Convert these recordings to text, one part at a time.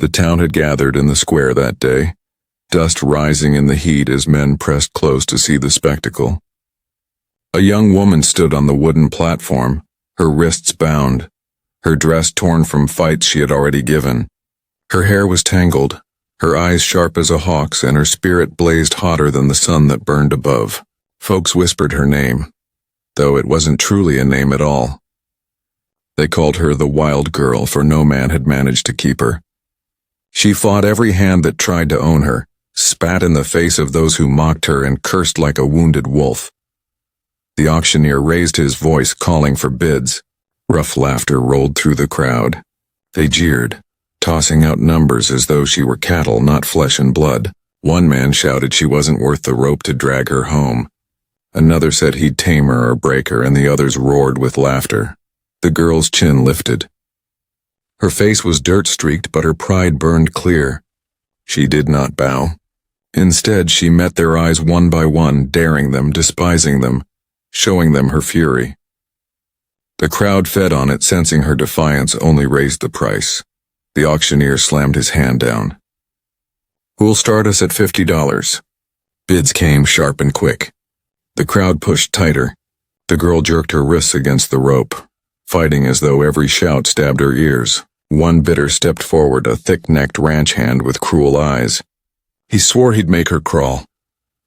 The town had gathered in the square that day, dust rising in the heat as men pressed close to see the spectacle. A young woman stood on the wooden platform, her wrists bound, her dress torn from fights she had already given. Her hair was tangled, her eyes sharp as a hawk's, and her spirit blazed hotter than the sun that burned above. Folks whispered her name, though it wasn't truly a name at all. They called her the Wild Girl, for no man had managed to keep her. She fought every hand that tried to own her, spat in the face of those who mocked her, and cursed like a wounded wolf. The auctioneer raised his voice, calling for bids. Rough laughter rolled through the crowd. They jeered, tossing out numbers as though she were cattle, not flesh and blood. One man shouted she wasn't worth the rope to drag her home. Another said he'd tame her or break her, and the others roared with laughter. The girl's chin lifted. Her face was dirt-streaked, but her pride burned clear. She did not bow. Instead, she met their eyes one by one, daring them, despising them, showing them her fury. The crowd fed on it, sensing her defiance only raised the price. The auctioneer slammed his hand down. "Who'll start us at $50? Bids came sharp and quick. The crowd pushed tighter. The girl jerked her wrists against the rope, fighting as though every shout stabbed her ears. One bidder stepped forward, a thick-necked ranch hand with cruel eyes. He swore he'd make her crawl.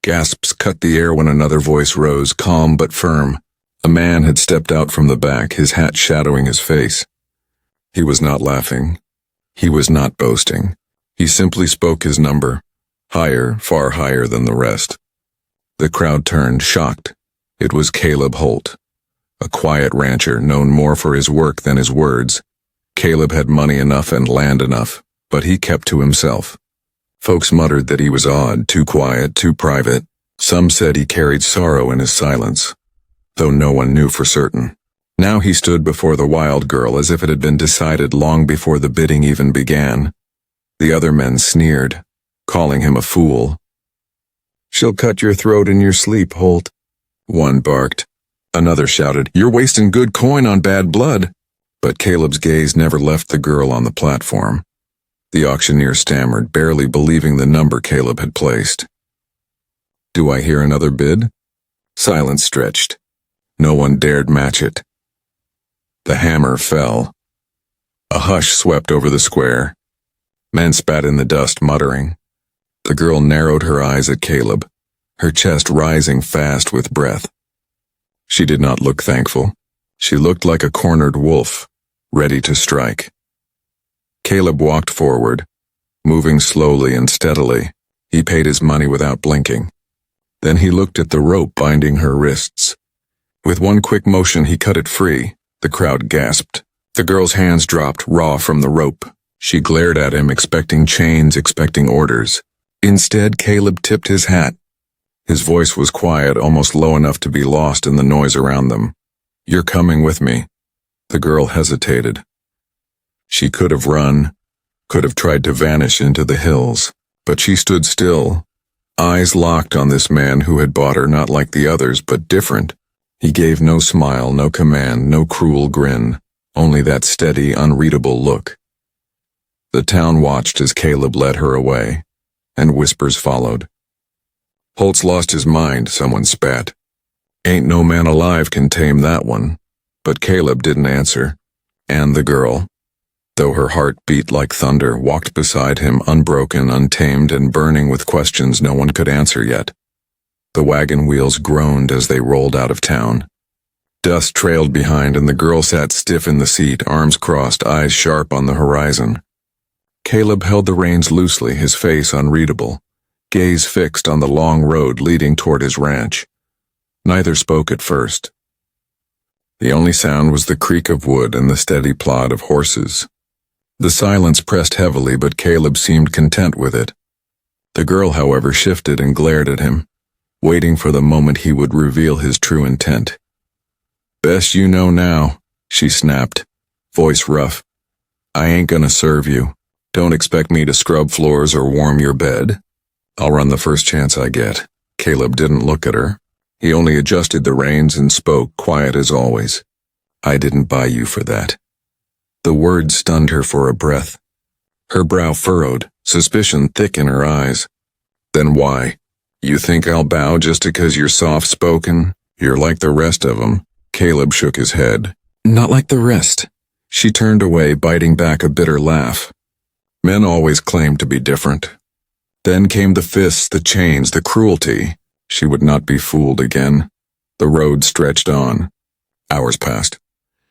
Gasps cut the air when another voice rose, calm but firm. A man had stepped out from the back, his hat shadowing his face. He was not laughing. He was not boasting. He simply spoke his number, higher, far higher than the rest. The crowd turned, shocked. It was Caleb Holt, a quiet rancher known more for his work than his words. Caleb had money enough and land enough, but he kept to himself. Folks muttered that he was odd, too quiet, too private. Some said he carried sorrow in his silence, though no one knew for certain. Now he stood before the Wild Girl as if it had been decided long before the bidding even began. The other men sneered, calling him a fool. "She'll cut your throat in your sleep, Holt," one barked. Another shouted, "You're wasting good coin on bad blood." But Caleb's gaze never left the girl on the platform. The auctioneer stammered, barely believing the number Caleb had placed. "Do I hear another bid?" Silence stretched. No one dared match it. The hammer fell. A hush swept over the square. Men spat in the dust, muttering. The girl narrowed her eyes at Caleb, her chest rising fast with breath. She did not look thankful. She looked like a cornered wolf, ready to strike. Caleb walked forward, moving slowly and steadily. He paid his money without blinking. Then he looked at the rope binding her wrists. With one quick motion, he cut it free. The crowd gasped. The girl's hands dropped, raw from the rope. She glared at him, expecting chains, expecting orders. Instead, Caleb tipped his hat. His voice was quiet, almost low enough to be lost in the noise around them. "You're coming with me." The girl hesitated. She could have run, could have tried to vanish into the hills, but she stood still, eyes locked on this man who had bought her, not like the others, but different. He gave no smile, no command, no cruel grin, only that steady, unreadable look. The town watched as Caleb led her away, and whispers followed. "Holt's lost his mind," someone spat. "Ain't no man alive can tame that one." But Caleb didn't answer, and the girl, though her heart beat like thunder, walked beside him, unbroken, untamed, and burning with questions no one could answer yet. The wagon wheels groaned as they rolled out of town. Dust trailed behind, and the girl sat stiff in the seat, arms crossed, eyes sharp on the horizon. Caleb held the reins loosely, his face unreadable, gaze fixed on the long road leading toward his ranch. Neither spoke at first. The only sound was the creak of wood and the steady plod of horses. The silence pressed heavily, but Caleb seemed content with it. The girl, however, shifted and glared at him, waiting for the moment he would reveal his true intent. "Best you know now," she snapped, voice rough. "I ain't gonna serve you. Don't expect me to scrub floors or warm your bed. I'll run the first chance I get." Caleb didn't look at her. He only adjusted the reins and spoke, quiet as always. "I didn't buy you for that." The words stunned her for a breath. Her brow furrowed, suspicion thick in her eyes. Then why? You think I'll bow just because you're soft-spoken? You're like the rest of them. Caleb shook his head. Not like the rest. She turned away, biting back a bitter laugh. Men always claimed to be different. Then came the fists, the chains, the cruelty. She would not be fooled again. The road stretched on. Hours passed.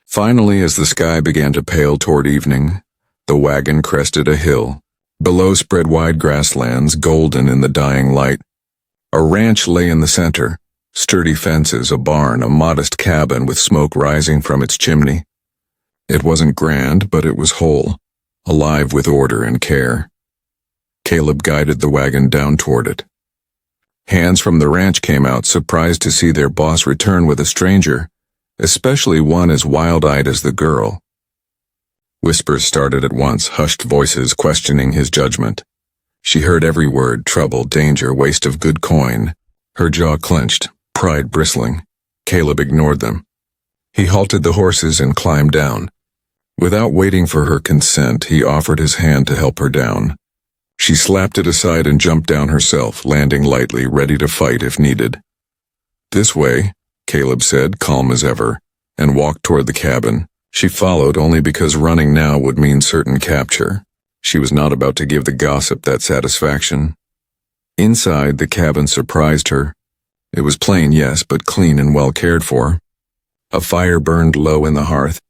Finally, as the sky began to pale toward evening, the wagon crested a hill. Below spread wide grasslands, golden in the dying light. A ranch lay in the center. Sturdy fences, a barn, a modest cabin with smoke rising from its chimney. It wasn't grand, but it was whole, alive with order and care. Caleb guided the wagon down toward it. Hands from the ranch came out, surprised to see their boss return with a stranger, especially one as wild-eyed as the girl. Whispers started at once, hushed voices questioning his judgment. She heard every word: trouble, danger, waste of good coin. Her jaw clenched, pride bristling. Caleb ignored them. He halted the horses and climbed down. Without waiting for her consent, he offered his hand to help her down. She slapped it aside and jumped down herself, landing lightly, ready to fight if needed. This way, Caleb said, calm as ever, and walked toward the cabin. She followed only because running now would mean certain capture. She was not about to give the gossip that satisfaction. Inside, the cabin surprised her. It was plain, yes, but clean and well cared for. A fire burned low in the hearth.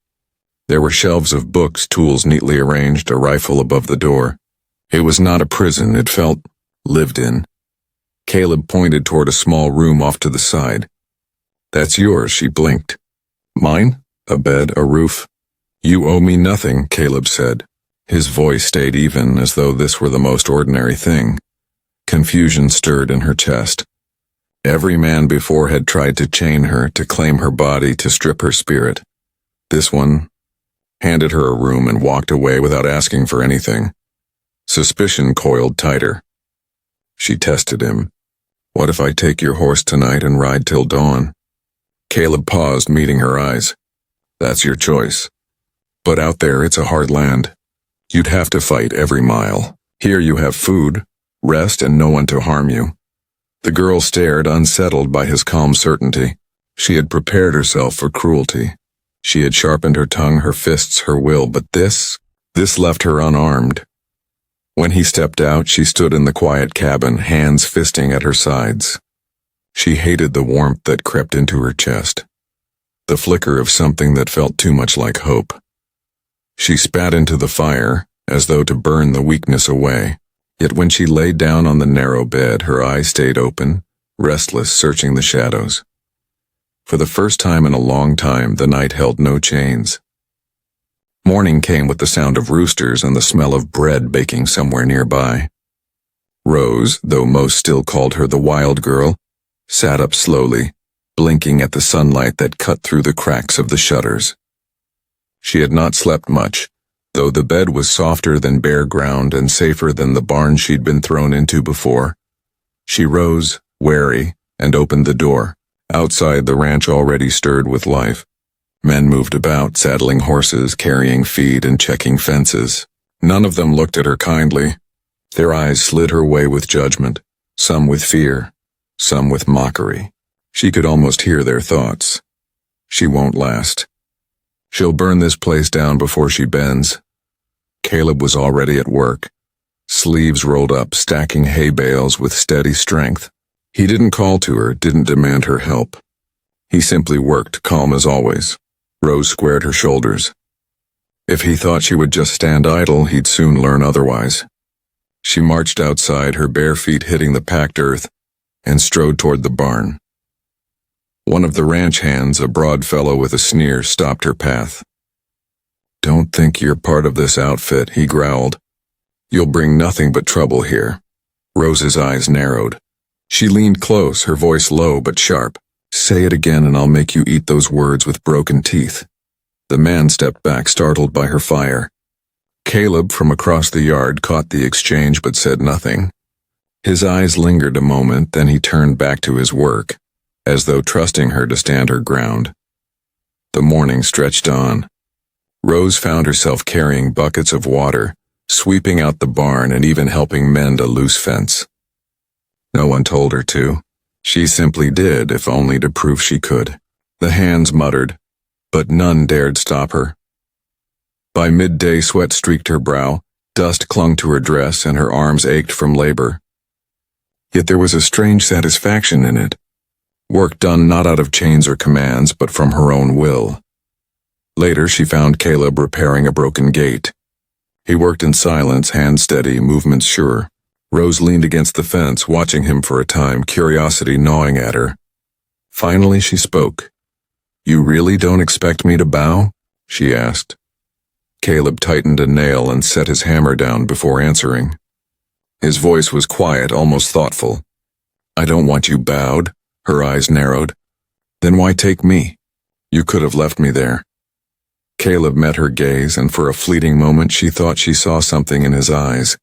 There were shelves of books, tools neatly arranged, a rifle above the door. It was not a prison, it felt lived in. Caleb pointed toward a small room off to the side. That's yours, she blinked. Mine? A bed, a roof. You owe me nothing, Caleb said. His voice stayed even, as though this were the most ordinary thing. Confusion stirred in her chest. Every man before had tried to chain her, to claim her body, to strip her spirit. This one handed her a room and walked away without asking for anything. Suspicion coiled tighter. She tested him. What if I take your horse tonight and ride till dawn? Caleb paused, meeting her eyes. That's your choice. But out there it's a hard land. You'd have to fight every mile. Here you have food, rest, and no one to harm you. The girl stared, unsettled by his calm certainty. She had prepared herself for cruelty. She had sharpened her tongue, her fists, her will, but this left her unarmed. When he stepped out, she stood in the quiet cabin, hands fisting at her sides. She hated the warmth that crept into her chest, the flicker of something that felt too much like hope. She spat into the fire, as though to burn the weakness away. Yet when she lay down on the narrow bed, her eyes stayed open, restless, searching the shadows. For the first time in a long time, the night held no chains. Morning came with the sound of roosters and the smell of bread baking somewhere nearby. Rose, though most still called her the wild girl, sat up slowly, blinking at the sunlight that cut through the cracks of the shutters. She had not slept much, though the bed was softer than bare ground and safer than the barn she'd been thrown into before. She rose, wary, and opened the door. Outside, the ranch already stirred with life. Men moved about, saddling horses, carrying feed, and checking fences. None of them looked at her kindly. Their eyes slid her way with judgment, some with fear, some with mockery. She could almost hear their thoughts. She won't last. She'll burn this place down before she bends. Caleb was already at work, sleeves rolled up, stacking hay bales with steady strength. He didn't call to her, didn't demand her help. He simply worked, calm as always. Rose squared her shoulders. If he thought she would just stand idle, he'd soon learn otherwise. She marched outside, her bare feet hitting the packed earth, and strode toward the barn. One of the ranch hands, a broad fellow with a sneer, stopped her path. Don't think you're part of this outfit, he growled. You'll bring nothing but trouble here. Rose's eyes narrowed. She leaned close, her voice low but sharp. Say it again and I'll make you eat those words with broken teeth. The man stepped back, startled by her fire. Caleb, from across the yard, caught the exchange but said nothing. His eyes lingered a moment, then he turned back to his work, as though trusting her to stand her ground. The morning stretched on. Rose found herself carrying buckets of water, sweeping out the barn and even helping mend a loose fence. No one told her to. She simply did, if only to prove she could. The hands muttered, but none dared stop her. By midday, sweat streaked her brow, dust clung to her dress, and her arms ached from labor. Yet there was a strange satisfaction in it. Work done not out of chains or commands, but from her own will. Later, she found Caleb repairing a broken gate. He worked in silence, hands steady, movements sure. Rose leaned against the fence, watching him for a time, curiosity gnawing at her. Finally, she spoke. "You really don't expect me to bow?" she asked. Caleb tightened a nail and set his hammer down before answering. His voice was quiet, almost thoughtful. "I don't want you bowed." Her eyes narrowed. "Then why take me? You could have left me there." Caleb met her gaze, and for a fleeting moment she thought she saw something in his eyes.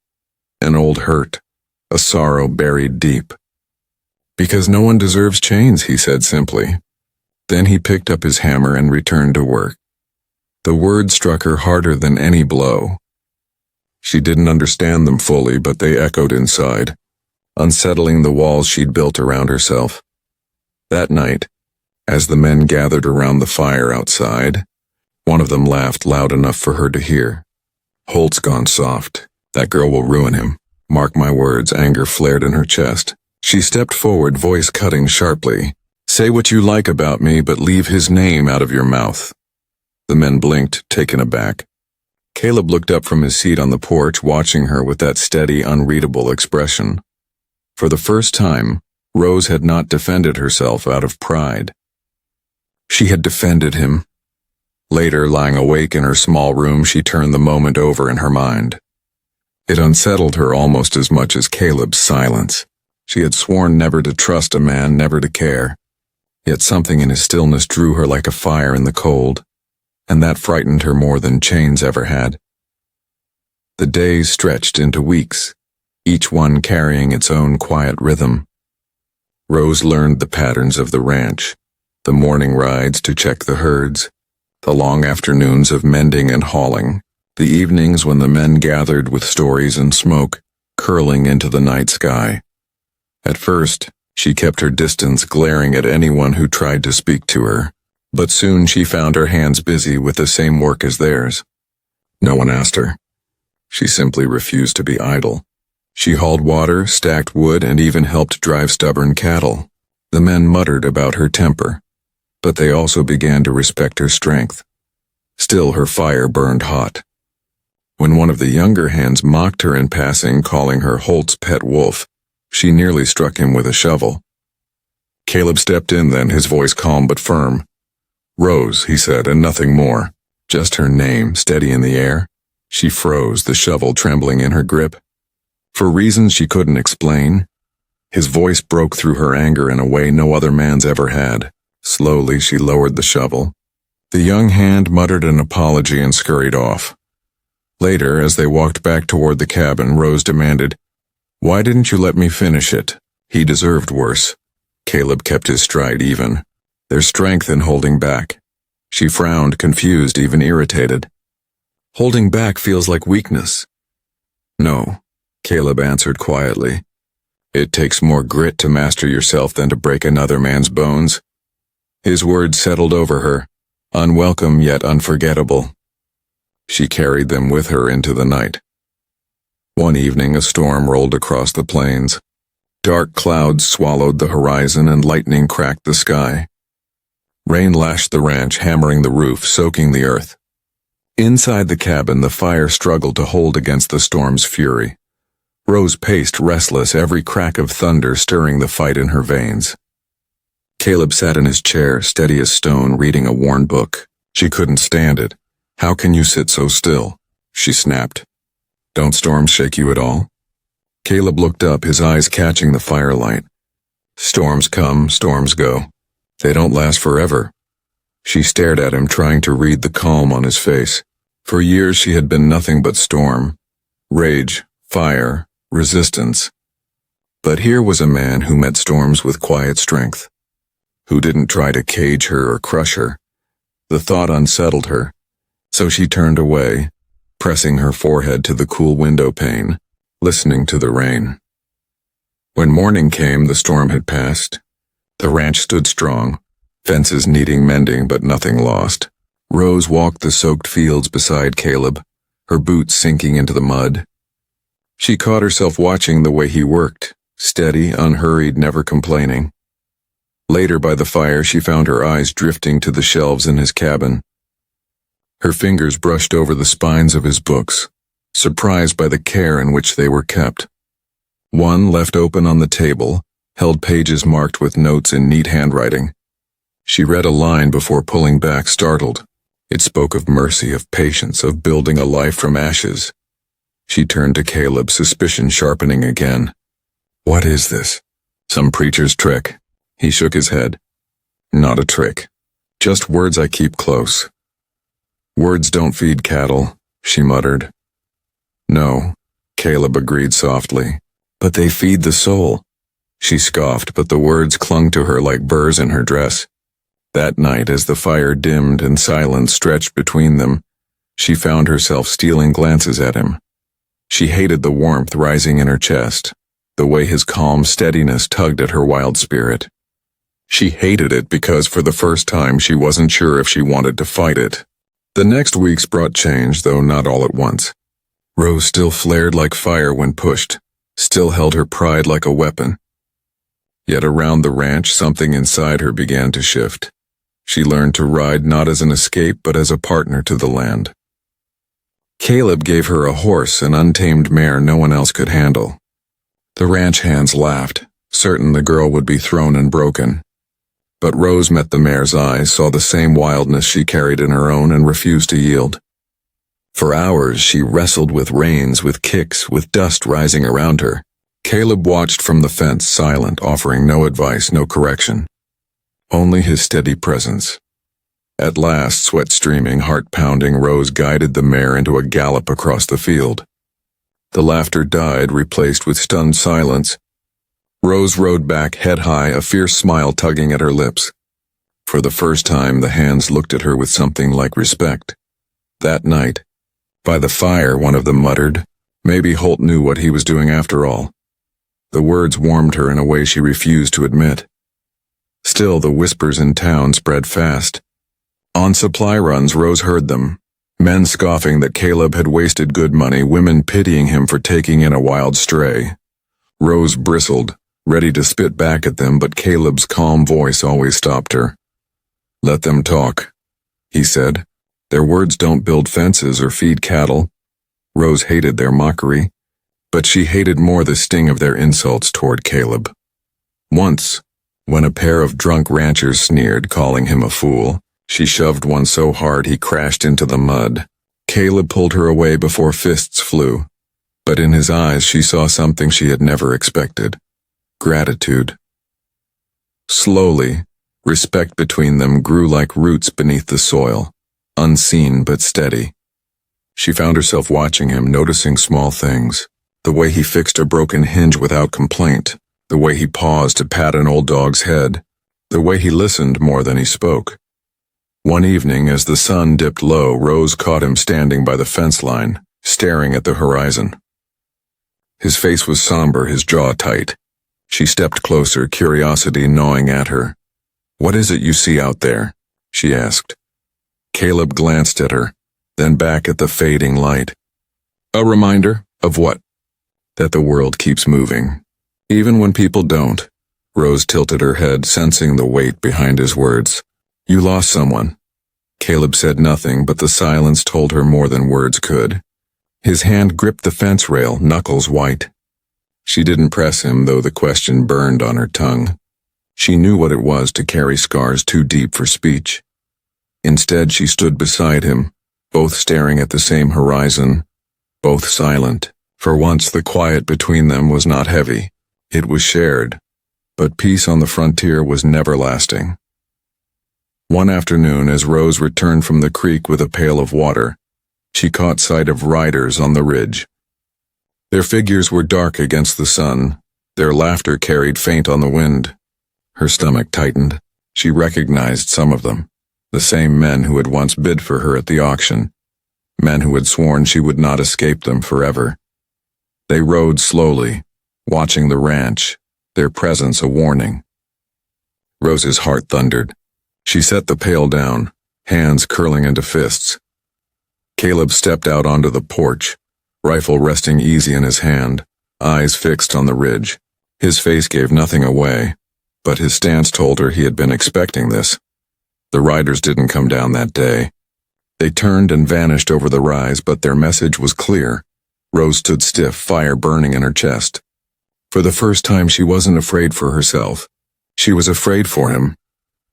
An old hurt, a sorrow buried deep. "Because no one deserves chains," he said simply. Then he picked up his hammer and returned to work. The words struck her harder than any blow. She didn't understand them fully, but they echoed inside, unsettling the walls she'd built around herself. That night, as the men gathered around the fire outside, one of them laughed loud enough for her to hear. "Holt's gone soft. That girl will ruin him. Mark my words." Anger flared in her chest. She stepped forward, voice cutting sharply. "Say what you like about me, but leave his name out of your mouth." The men blinked, taken aback. Caleb looked up from his seat on the porch, watching her with that steady, unreadable expression. For the first time, Rose had not defended herself out of pride. She had defended him. Later, lying awake in her small room, she turned the moment over in her mind. It unsettled her almost as much as Caleb's silence. She had sworn never to trust a man, never to care. Yet something in his stillness drew her like a fire in the cold, and that frightened her more than chains ever had. The days stretched into weeks, each one carrying its own quiet rhythm. Rose learned the patterns of the ranch, the morning rides to check the herds, the long afternoons of mending and hauling, the evenings when the men gathered with stories and smoke curling into the night sky. At first, she kept her distance, glaring at anyone who tried to speak to her, but soon she found her hands busy with the same work as theirs. No one asked her. She simply refused to be idle. She hauled water, stacked wood, and even helped drive stubborn cattle. The men muttered about her temper, but they also began to respect her strength. Still, her fire burned hot. When one of the younger hands mocked her in passing, calling her Holt's pet wolf, she nearly struck him with a shovel. Caleb stepped in then, his voice calm but firm. "Rose," he said, and nothing more. Just her name, steady in the air. She froze, the shovel trembling in her grip. For reasons she couldn't explain, his voice broke through her anger in a way no other man's ever had. Slowly, she lowered the shovel. The young hand muttered an apology and scurried off. Later, as they walked back toward the cabin, Rose demanded, "Why didn't you let me finish it?" He deserved worse. Caleb kept his stride even. There's strength in holding back. She frowned, confused, even irritated. "Holding back feels like weakness." "No," Caleb answered quietly. "It takes more grit to master yourself than to break another man's bones." His words settled over her, unwelcome yet unforgettable. She carried them with her into the night. One evening, a storm rolled across the plains. Dark clouds swallowed the horizon and lightning cracked the sky. Rain lashed the ranch, hammering the roof, soaking the earth. Inside the cabin, the fire struggled to hold against the storm's fury. Rose paced, restless, every crack of thunder stirring the fight in her veins. Caleb sat in his chair, steady as stone, reading a worn book. She couldn't stand it. "How can you sit so still?" she snapped. "Don't storms shake you at all?" Caleb looked up, his eyes catching the firelight. "Storms come, storms go. They don't last forever." She stared at him, trying to read the calm on his face. For years she had been nothing but storm, rage, fire, resistance. But here was a man who met storms with quiet strength, who didn't try to cage her or crush her. The thought unsettled her, so she turned away, pressing her forehead to the cool window pane, listening to the rain. When morning came, the storm had passed. The ranch stood strong, fences needing mending but nothing lost. Rose walked the soaked fields beside Caleb, her boots sinking into the mud. She caught herself watching the way he worked, steady, unhurried, never complaining. Later by the fire, she found her eyes drifting to the shelves in his cabin. Her fingers brushed over the spines of his books, surprised by the care in which they were kept. One, left open on the table, held pages marked with notes in neat handwriting. She read a line before pulling back, startled. It spoke of mercy, of patience, of building a life from ashes. She turned to Caleb, suspicion sharpening again. What is this? Some preacher's trick? He shook his head. Not a trick. Just words I keep close. Words don't feed cattle, she muttered. No, Caleb agreed softly. But they feed the soul. She scoffed, but the words clung to her like burrs in her dress. That night, as the fire dimmed and silence stretched between them, she found herself stealing glances at him. She hated the warmth rising in her chest, the way his calm steadiness tugged at her wild spirit. She hated it because for the first time she wasn't sure if she wanted to fight it. The next weeks brought change, though not all at once. Rose still flared like fire when pushed, still held her pride like a weapon. Yet around the ranch, something inside her began to shift. She learned to ride not as an escape but as a partner to the land. Caleb gave her a horse, an untamed mare no one else could handle. The ranch hands laughed, certain the girl would be thrown and broken. But Rose met the mare's eyes, saw the same wildness she carried in her own, and refused to yield. For hours she wrestled with reins, with kicks, with dust rising around her. Caleb watched from the fence, silent, offering no advice, no correction. Only his steady presence. At last, sweat streaming, heart pounding, Rose guided the mare into a gallop across the field. The laughter died, replaced with stunned silence. Rose rode back head high, a fierce smile tugging at her lips. For the first time, the hands looked at her with something like respect. That night, by the fire, one of them muttered, maybe Holt knew what he was doing after all. The words warmed her in a way she refused to admit. Still, the whispers in town spread fast. On supply runs, Rose heard them. Men scoffing that Caleb had wasted good money, women pitying him for taking in a wild stray. Rose bristled, ready to spit back at them, but Caleb's calm voice always stopped her. Let them talk, he said. Their words don't build fences or feed cattle. Rose hated their mockery, but she hated more the sting of their insults toward Caleb. Once, when a pair of drunk ranchers sneered, calling him a fool, she shoved one so hard he crashed into the mud. Caleb pulled her away before fists flew, but in his eyes she saw something she had never expected. Gratitude. Slowly, respect between them grew like roots beneath the soil, unseen but steady. She found herself watching him, noticing small things. The way he fixed a broken hinge without complaint, the way he paused to pat an old dog's head, the way he listened more than he spoke. One evening, as the sun dipped low, Rose caught him standing by the fence line, staring at the horizon. His face was somber, his jaw tight. She stepped closer, curiosity gnawing at her. What is it you see out there? She asked. Caleb glanced at her, then back at the fading light. A reminder of what? That the world keeps moving. Even when people don't. Rose tilted her head, sensing the weight behind his words. You lost someone. Caleb said nothing, but the silence told her more than words could. His hand gripped the fence rail, knuckles white. She didn't press him, though the question burned on her tongue. She knew what it was to carry scars too deep for speech. Instead, she stood beside him, both staring at the same horizon, both silent. For once, the quiet between them was not heavy. It was shared, but peace on the frontier was never lasting. One afternoon, as Rose returned from the creek with a pail of water, she caught sight of riders on the ridge. Their figures were dark against the sun, their laughter carried faint on the wind. Her stomach tightened. She recognized some of them, the same men who had once bid for her at the auction. men who had sworn she would not escape them forever. They rode slowly, watching the ranch, their presence a warning. Rose's heart thundered. She set the pail down, hands curling into fists. Caleb stepped out onto the porch, rifle resting easy in his hand, eyes fixed on the ridge. His face gave nothing away, but his stance told her he had been expecting this. The riders didn't come down that day. They turned and vanished over the rise, but their message was clear. Rose stood stiff, fire burning in her chest. For the first time, she wasn't afraid for herself. She was afraid for him.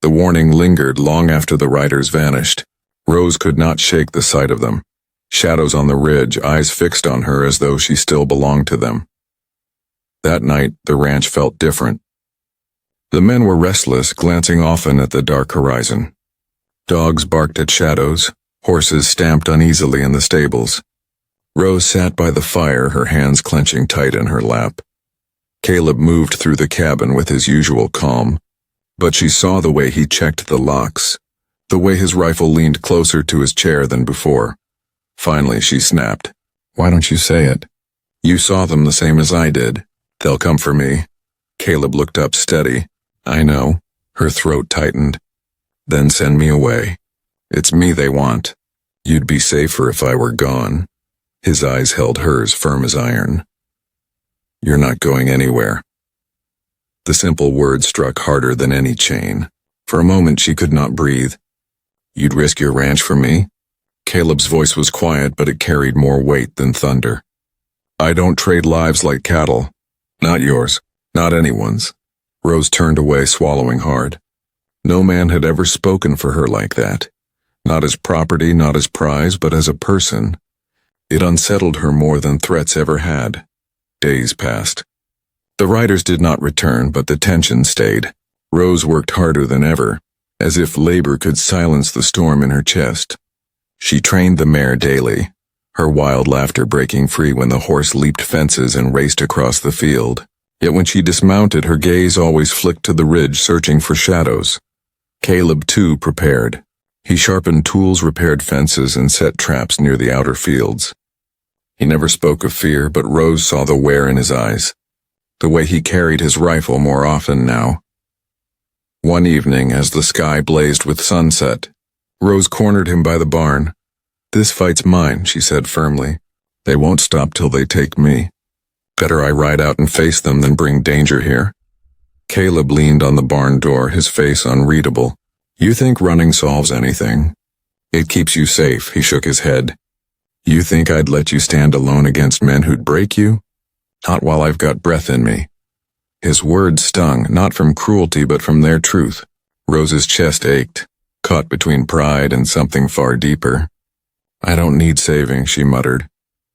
The warning lingered long after the riders vanished. Rose could not shake the sight of them. Shadows on the ridge, eyes fixed on her as though she still belonged to them. That night, the ranch felt different. The men were restless, glancing often at the dark horizon. Dogs barked at shadows, horses stamped uneasily in the stables. Rose sat by the fire, her hands clenching tight in her lap. Caleb moved through the cabin with his usual calm, but she saw the way he checked the locks, the way his rifle leaned closer to his chair than before. Finally, she snapped. "Why don't you say it? You saw them the same as I did. They'll come for me." Caleb looked up steady. "I know." Her throat tightened. "Then send me away. It's me they want. You'd be safer if I were gone." His eyes held hers firm as iron. "You're not going anywhere." The simple word struck harder than any chain. For a moment she could not breathe. "You'd risk your ranch for me?" Caleb's voice was quiet, but it carried more weight than thunder. "I don't trade lives like cattle. Not yours. Not anyone's." Rose turned away, swallowing hard. No man had ever spoken for her like that. Not as property, not as prize, but as a person. It unsettled her more than threats ever had. Days passed. The riders did not return, but the tension stayed. Rose worked harder than ever, as if labor could silence the storm in her chest. She trained the mare daily, her wild laughter breaking free when the horse leaped fences and raced across the field. Yet when she dismounted, her gaze always flicked to the ridge, searching for shadows. Caleb, too, prepared. He sharpened tools, repaired fences, and set traps near the outer fields. He never spoke of fear, but Rose saw the wear in his eyes, the way he carried his rifle more often now. One evening, as the sky blazed with sunset, Rose cornered him by the barn. "This fight's mine," she said firmly. "They won't stop till they take me. Better I ride out and face them than bring danger here." Caleb leaned on the barn door, his face unreadable. "You think running solves anything? It keeps you safe," he shook his head. "You think I'd let you stand alone against men who'd break you? Not while I've got breath in me." His words stung, not from cruelty but from their truth. Rose's chest ached, caught between pride and something far deeper. "I don't need saving," she muttered.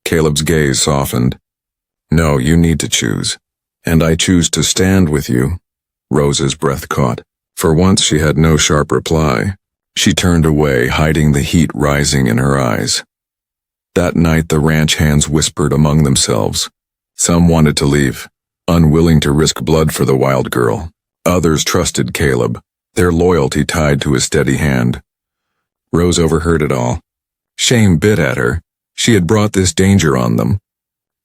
Caleb's gaze softened. "No, you need to choose. And I choose to stand with you." Rose's breath caught. For once she had no sharp reply. She turned away, hiding the heat rising in her eyes. That night the ranch hands whispered among themselves. Some wanted to leave, unwilling to risk blood for the wild girl. Others trusted Caleb, their loyalty tied to his steady hand. Rose overheard it all. Shame bit at her. She had brought this danger on them.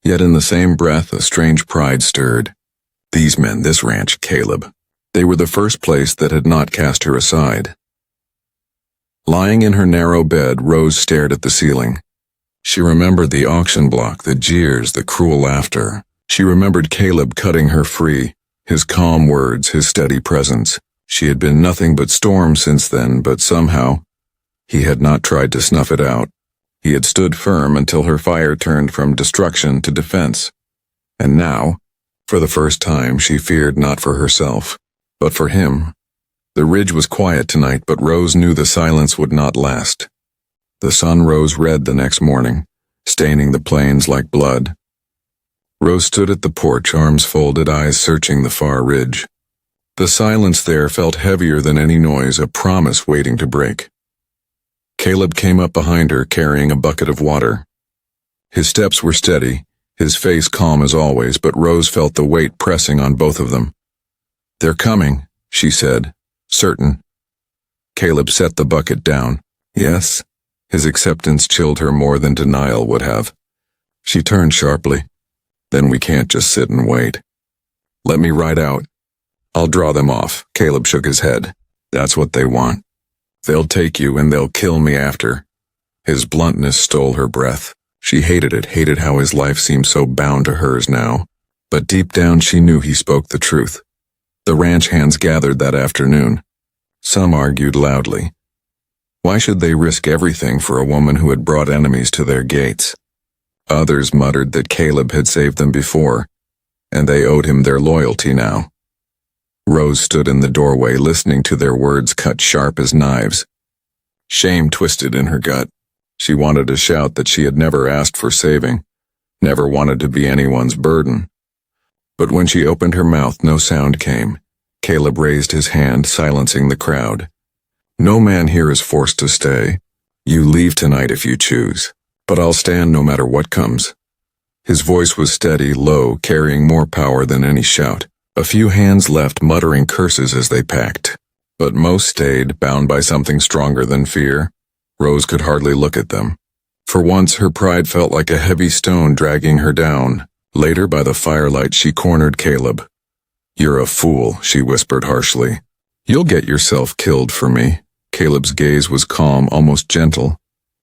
Yet in the same breath a strange pride stirred. These men, this ranch, Caleb. They were the first place that had not cast her aside. Lying in her narrow bed, Rose stared at the ceiling. She remembered the auction block, the jeers, the cruel laughter. She remembered Caleb cutting her free, his calm words, his steady presence. She had been nothing but storm since then, but somehow he had not tried to snuff it out. He had stood firm until her fire turned from destruction to defense. And now, for the first time, she feared not for herself, but for him. The ridge was quiet tonight, but Rose knew the silence would not last. The sun rose red the next morning, staining the plains like blood. Rose stood at the porch, arms folded, eyes searching the far ridge. The silence there felt heavier than any noise, a promise waiting to break. Caleb came up behind her, carrying a bucket of water. His steps were steady, his face calm as always, but Rose felt the weight pressing on both of them. "They're coming," she said, certain. Caleb set the bucket down. "Yes?" His acceptance chilled her more than denial would have. She turned sharply. Then we can't just sit and wait. Let me ride out. I'll draw them off. Caleb shook his head. That's what they want. They'll take you and they'll kill me after. His bluntness stole her breath. She hated it, hated how his life seemed so bound to hers now. But deep down she knew he spoke the truth. The ranch hands gathered that afternoon. Some argued loudly. Why should they risk everything for a woman who had brought enemies to their gates? Others muttered that Caleb had saved them before, and they owed him their loyalty now. Rose stood in the doorway listening to their words cut sharp as knives. Shame twisted in her gut. She wanted to shout that she had never asked for saving, never wanted to be anyone's burden. But when she opened her mouth, no sound came. Caleb raised his hand, silencing the crowd. No man here is forced to stay. You leave tonight if you choose, but I'll stand no matter what comes. His voice was steady, low, carrying more power than any shout. A few hands left, muttering curses as they packed. But most stayed, bound by something stronger than fear. Rose could hardly look at them. For once, her pride felt like a heavy stone dragging her down. Later, by the firelight, she cornered Caleb. You're a fool, she whispered harshly. You'll get yourself killed for me. Caleb's gaze was calm, almost gentle.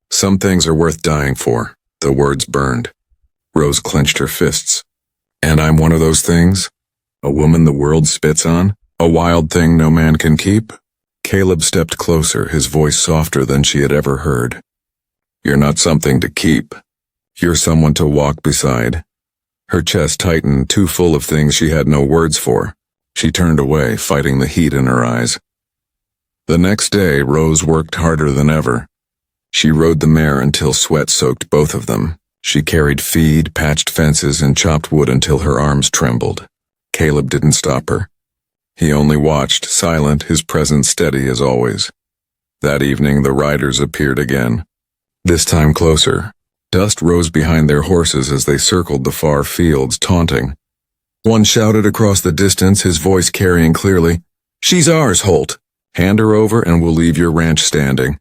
Some things are worth dying for. The words burned. Rose clenched her fists. And I'm one of those things? A woman the world spits on? A wild thing no man can keep? Caleb stepped closer, his voice softer than she had ever heard. You're not something to keep. You're someone to walk beside. Her chest tightened, too full of things she had no words for. She turned away, fighting the heat in her eyes. The next day, Rose worked harder than ever. She rode the mare until sweat soaked both of them. She carried feed, patched fences, and chopped wood until her arms trembled. Caleb didn't stop her. He only watched, silent, his presence steady as always. That evening, the riders appeared again. This time closer. Dust rose behind their horses as they circled the far fields, taunting. One shouted across the distance, his voice carrying clearly, "She's ours, Holt. Hand her over and we'll leave your ranch standing."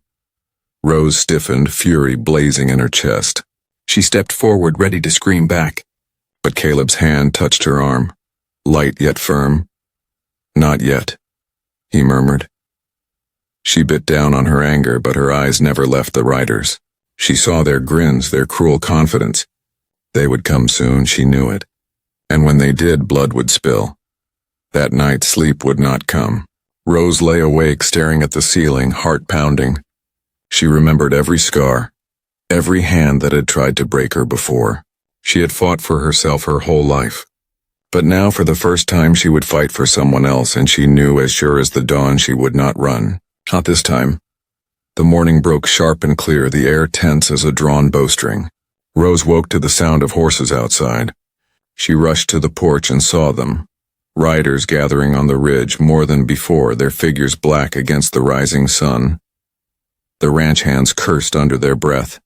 Rose stiffened, fury blazing in her chest. She stepped forward, ready to scream back. But Caleb's hand touched her arm. Light yet firm. Not yet, he murmured. She bit down on her anger, but her eyes never left the riders. She saw their grins, their cruel confidence. They would come soon, she knew it. And when they did, blood would spill. That night, sleep would not come. Rose lay awake, staring at the ceiling, heart pounding. She remembered every scar, every hand that had tried to break her before. She had fought for herself her whole life. But now, for the first time, she would fight for someone else, and she knew as sure as the dawn she would not run. Not this time. The morning broke sharp and clear, the air tense as a drawn bowstring. Rose woke to the sound of horses outside. She rushed to the porch and saw them. Riders gathering on the ridge more than before, their figures black against the rising sun. The ranch hands cursed under their breath.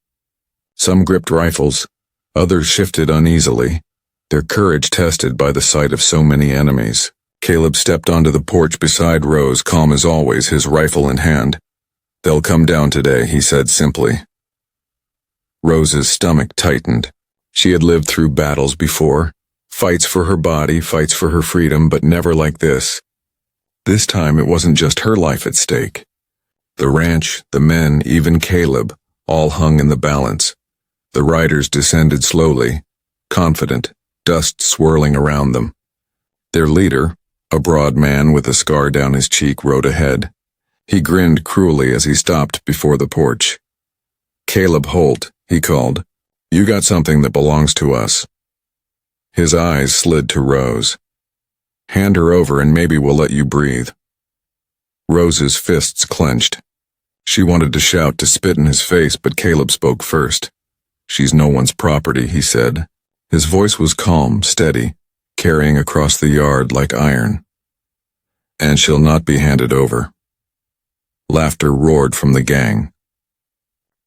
Some gripped rifles, others shifted uneasily, their courage tested by the sight of so many enemies. Caleb stepped onto the porch beside Rose, calm as always, his rifle in hand. They'll come down today, he said simply. Rose's stomach tightened. She had lived through battles before. Fights for her body, fights for her freedom, but never like this. This time it wasn't just her life at stake. The ranch, the men, even Caleb, all hung in the balance. The riders descended slowly, confident, dust swirling around them. Their leader, a broad man with a scar down his cheek, rode ahead. He grinned cruelly as he stopped before the porch. "Caleb Holt," he called. "You got something that belongs to us." His eyes slid to Rose. "Hand her over and maybe we'll let you breathe." Rose's fists clenched. She wanted to shout, to spit in his face, but Caleb spoke first. "She's no one's property," he said. His voice was calm, steady, carrying across the yard like iron. "And she'll not be handed over." Laughter roared from the gang.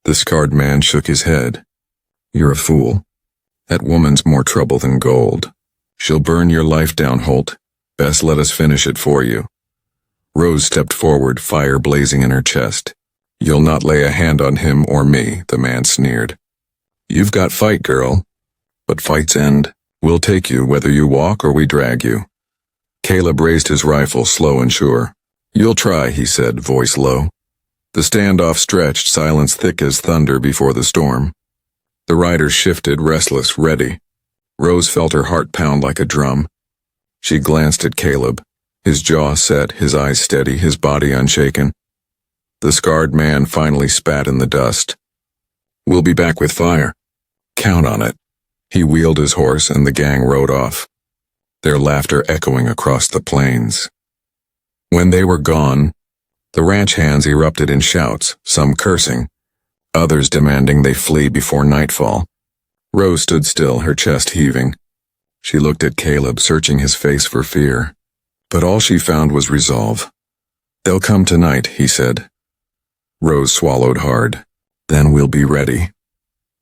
The scarred man shook his head. "You're a fool. That woman's more trouble than gold. She'll burn your life down, Holt. Best let us finish it for you." Rose stepped forward, fire blazing in her chest. You'll not lay a hand on him or me, the man sneered. You've got fight, girl. But fights end. We'll take you whether you walk or we drag you. Caleb raised his rifle, slow and sure. You'll try, he said, voice low. The standoff stretched, silence thick as thunder before the storm. The riders shifted, restless, ready. Rose felt her heart pound like a drum. She glanced at Caleb, his jaw set, his eyes steady, his body unshaken. The scarred man finally spat in the dust. We'll be back with fire. Count on it. He wheeled his horse and the gang rode off, their laughter echoing across the plains. When they were gone, the ranch hands erupted in shouts, some cursing, others demanding they flee before nightfall. Rose stood still, her chest heaving. She looked at Caleb, searching his face for fear. But all she found was resolve. They'll come tonight, he said. Rose swallowed hard. Then we'll be ready.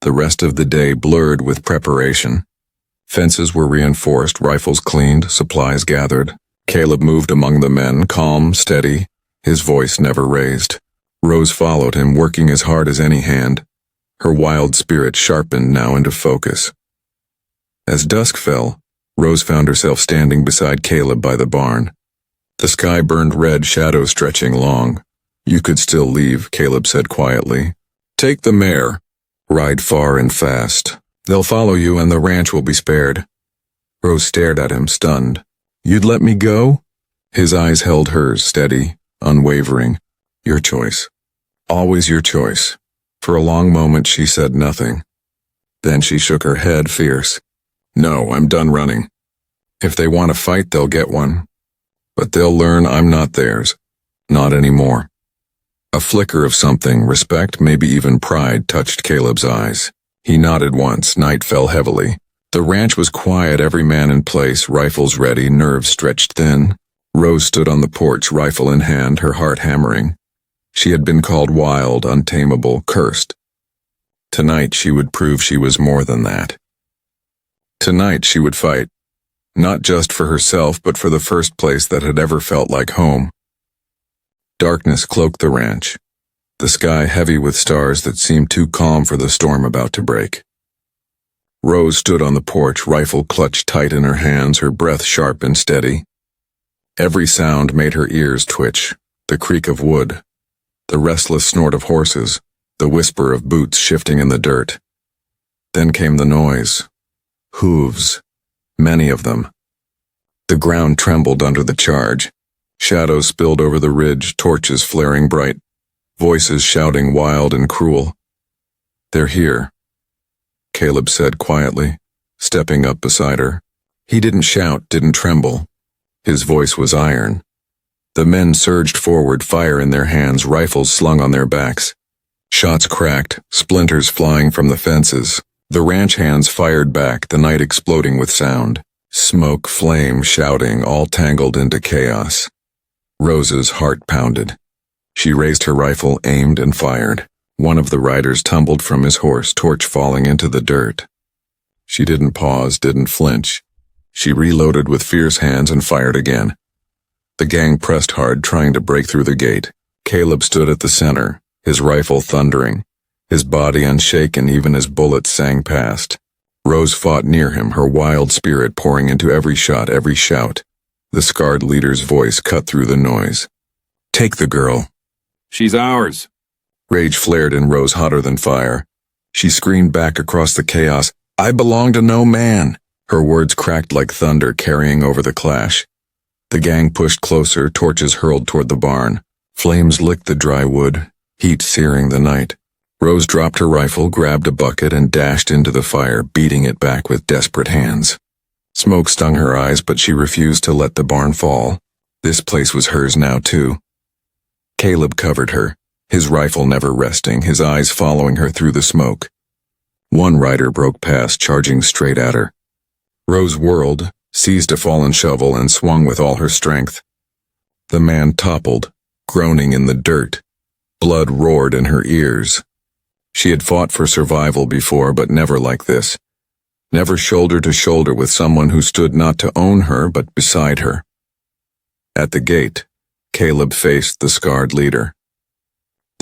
The rest of the day blurred with preparation. Fences were reinforced, rifles cleaned, supplies gathered. Caleb moved among the men, calm, steady, his voice never raised. Rose followed him, working as hard as any hand. Her wild spirit sharpened now into focus. As dusk fell, Rose found herself standing beside Caleb by the barn. The sky burned red, shadows stretching long. You could still leave, Caleb said quietly. Take the mare. Ride far and fast. They'll follow you and the ranch will be spared. Rose stared at him, stunned. You'd let me go? His eyes held hers, steady, unwavering. Your choice. Always your choice. For a long moment she said nothing. Then she shook her head, fierce. No, I'm done running. If they want to fight, they'll get one. But they'll learn I'm not theirs. Not anymore. A flicker of something, respect, maybe even pride, touched Caleb's eyes. He nodded once. Night fell heavily. The ranch was quiet, every man in place, rifles ready, nerves stretched thin. Rose stood on the porch, rifle in hand, her heart hammering. She had been called wild, untamable, cursed. Tonight she would prove she was more than that. Tonight she would fight. Not just for herself, but for the first place that had ever felt like home. Darkness cloaked the ranch, the sky heavy with stars that seemed too calm for the storm about to break. Rose stood on the porch, rifle clutched tight in her hands, her breath sharp and steady. Every sound made her ears twitch, the creak of wood, the restless snort of horses, the whisper of boots shifting in the dirt. Then came the noise. Hooves, many of them. The ground trembled under the charge. Shadows spilled over the ridge, torches flaring bright, voices shouting wild and cruel. They're here, Caleb said quietly, stepping up beside her. He didn't shout, didn't tremble. His voice was iron. The men surged forward, fire in their hands, rifles slung on their backs. Shots cracked, splinters flying from the fences. The ranch hands fired back, the night exploding with sound. Smoke, flame, shouting, all tangled into chaos. Rose's heart pounded. She raised her rifle, aimed, and fired. One of the riders tumbled from his horse, torch falling into the dirt. She didn't pause, didn't flinch. She reloaded with fierce hands and fired again. The gang pressed hard, trying to break through the gate. Caleb stood at the center, his rifle thundering, his body unshaken even as bullets sang past. Rose fought near him, her wild spirit pouring into every shot, every shout. The scarred leader's voice cut through the noise. Take the girl. She's ours. Rage flared in Rose hotter than fire. She screamed back across the chaos, I belong to no man. Her words cracked like thunder, carrying over the clash. The gang pushed closer, torches hurled toward the barn. Flames licked the dry wood, heat searing the night. Rose dropped her rifle, grabbed a bucket, and dashed into the fire, beating it back with desperate hands. Smoke stung her eyes, but she refused to let the barn fall. This place was hers now, too. Caleb covered her, his rifle never resting, his eyes following her through the smoke. One rider broke past, charging straight at her. Rose whirled, seized a fallen shovel, and swung with all her strength. The man toppled, groaning in the dirt. Blood roared in her ears. She had fought for survival before, but never like this. Never shoulder to shoulder with someone who stood not to own her, but beside her. At the gate, Caleb faced the scarred leader.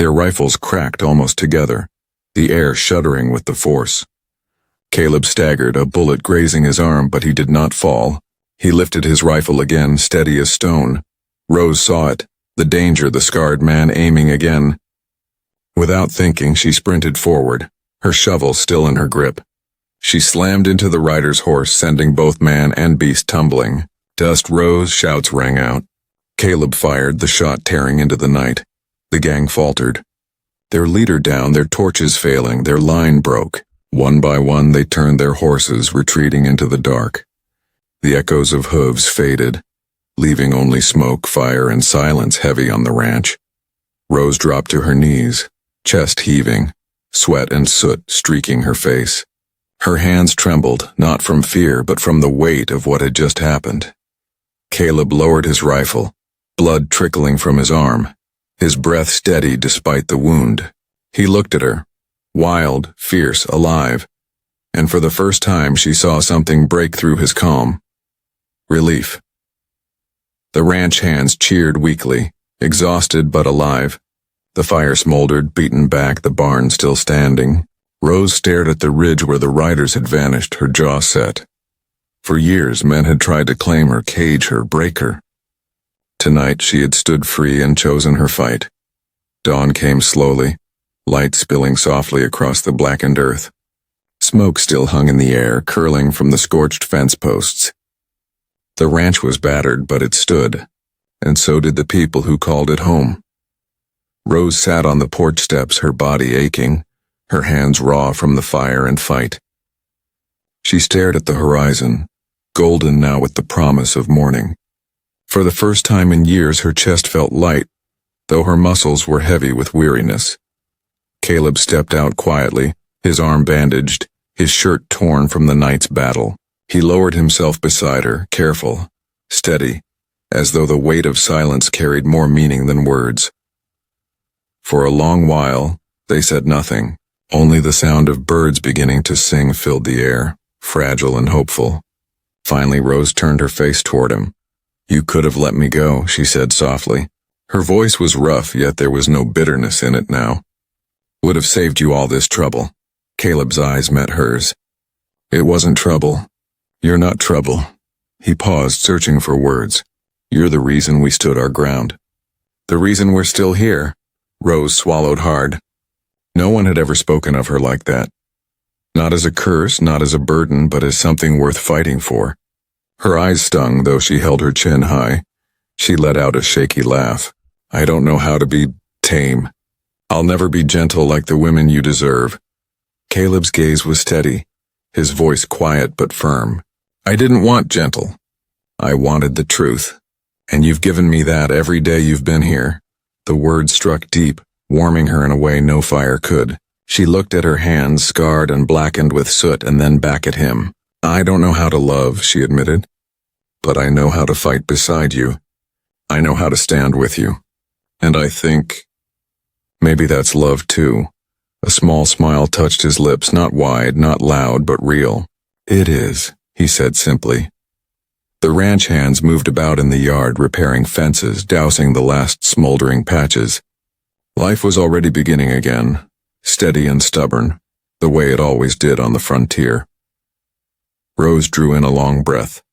Their rifles cracked almost together, the air shuddering with the force. Caleb staggered, a bullet grazing his arm, but he did not fall. He lifted his rifle again, steady as stone. Rose saw it, the danger, the scarred man aiming again. Without thinking, she sprinted forward, her shovel still in her grip. She slammed into the rider's horse, sending both man and beast tumbling. Dust rose, shouts rang out. Caleb fired, the shot tearing into the night. The gang faltered. Their leader down, their torches failing, their line broke. One by one they turned their horses, retreating into the dark. The echoes of hooves faded, leaving only smoke, fire, and silence heavy on the ranch. Rose dropped to her knees, chest heaving, sweat and soot streaking her face. Her hands trembled, not from fear but from the weight of what had just happened. Caleb lowered his rifle, blood trickling from his arm, his breath steady despite the wound. He looked at her, wild, fierce, alive, and for the first time she saw something break through his calm. Relief. The ranch hands cheered weakly, exhausted but alive. The fire smoldered, beaten back, the barn still standing. Rose stared at the ridge where the riders had vanished, her jaw set. For years men had tried to claim her, cage her, break her. Tonight she had stood free and chosen her fight. Dawn came slowly, light spilling softly across the blackened earth. Smoke still hung in the air, curling from the scorched fence posts. The ranch was battered, but it stood, and so did the people who called it home. Rose sat on the porch steps, her body aching, her hands raw from the fire and fight. She stared at the horizon, golden now with the promise of morning. For the first time in years her chest felt light, though her muscles were heavy with weariness. Caleb stepped out quietly, his arm bandaged, his shirt torn from the night's battle. He lowered himself beside her, careful, steady, as though the weight of silence carried more meaning than words. For a long while, they said nothing. Only the sound of birds beginning to sing filled the air, fragile and hopeful. Finally, Rose turned her face toward him. "You could have let me go," she said softly. Her voice was rough, yet there was no bitterness in it now. "Would have saved you all this trouble." Caleb's eyes met hers. "It wasn't trouble. You're not trouble." He paused, searching for words. "You're the reason we stood our ground. The reason we're still here." Rose swallowed hard. No one had ever spoken of her like that. Not as a curse, not as a burden, but as something worth fighting for. Her eyes stung, though she held her chin high. She let out a shaky laugh. "I don't know how to be tame. I'll never be gentle like the women you deserve." Caleb's gaze was steady, his voice quiet but firm. "I didn't want gentle. I wanted the truth. And you've given me that every day you've been here." The words struck deep, warming her in a way no fire could. She looked at her hands, scarred and blackened with soot, and then back at him. "I don't know how to love," she admitted. "But I know how to fight beside you. I know how to stand with you. And I think maybe that's love too." A small smile touched his lips, not wide, not loud, but real. "It is," he said simply. The ranch hands moved about in the yard, repairing fences, dousing the last smoldering patches. Life was already beginning again, steady and stubborn, the way it always did on the frontier. Rose drew in a long breath.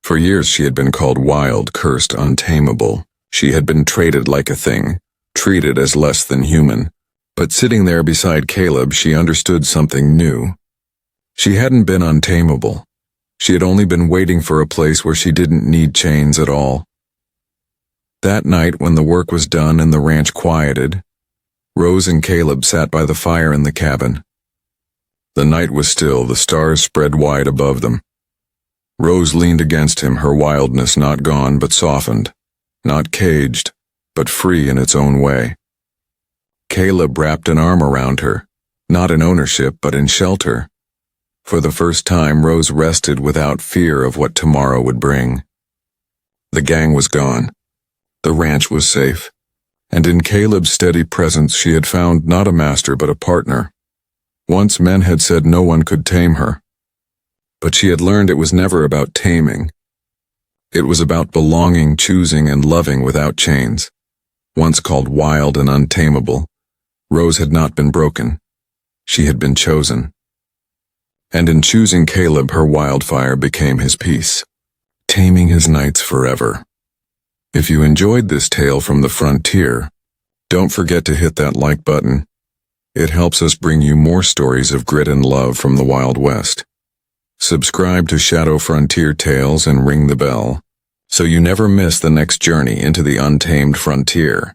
For years she had been called wild, cursed, untamable. She had been traded like a thing, treated as less than human. But sitting there beside Caleb, she understood something new. She hadn't been untamable. She had only been waiting for a place where she didn't need chains at all. That night, when the work was done and the ranch quieted, Rose and Caleb sat by the fire in the cabin. The night was still, the stars spread wide above them. Rose leaned against him, her wildness not gone but softened, not caged, but free in its own way. Caleb wrapped an arm around her, not in ownership but in shelter. For the first time, Rose rested without fear of what tomorrow would bring. The gang was gone. The ranch was safe. And in Caleb's steady presence she had found not a master but a partner. Once men had said no one could tame her. But she had learned it was never about taming. It was about belonging, choosing, and loving without chains. Once called wild and untamable, Rose had not been broken. She had been chosen. And in choosing Caleb, her wildfire became his peace, taming his nights forever. If you enjoyed this tale from the frontier, don't forget to hit that like button. It helps us bring you more stories of grit and love from the Wild West. Subscribe to Shadow Frontier Tales and ring the bell, so you never miss the next journey into the untamed frontier.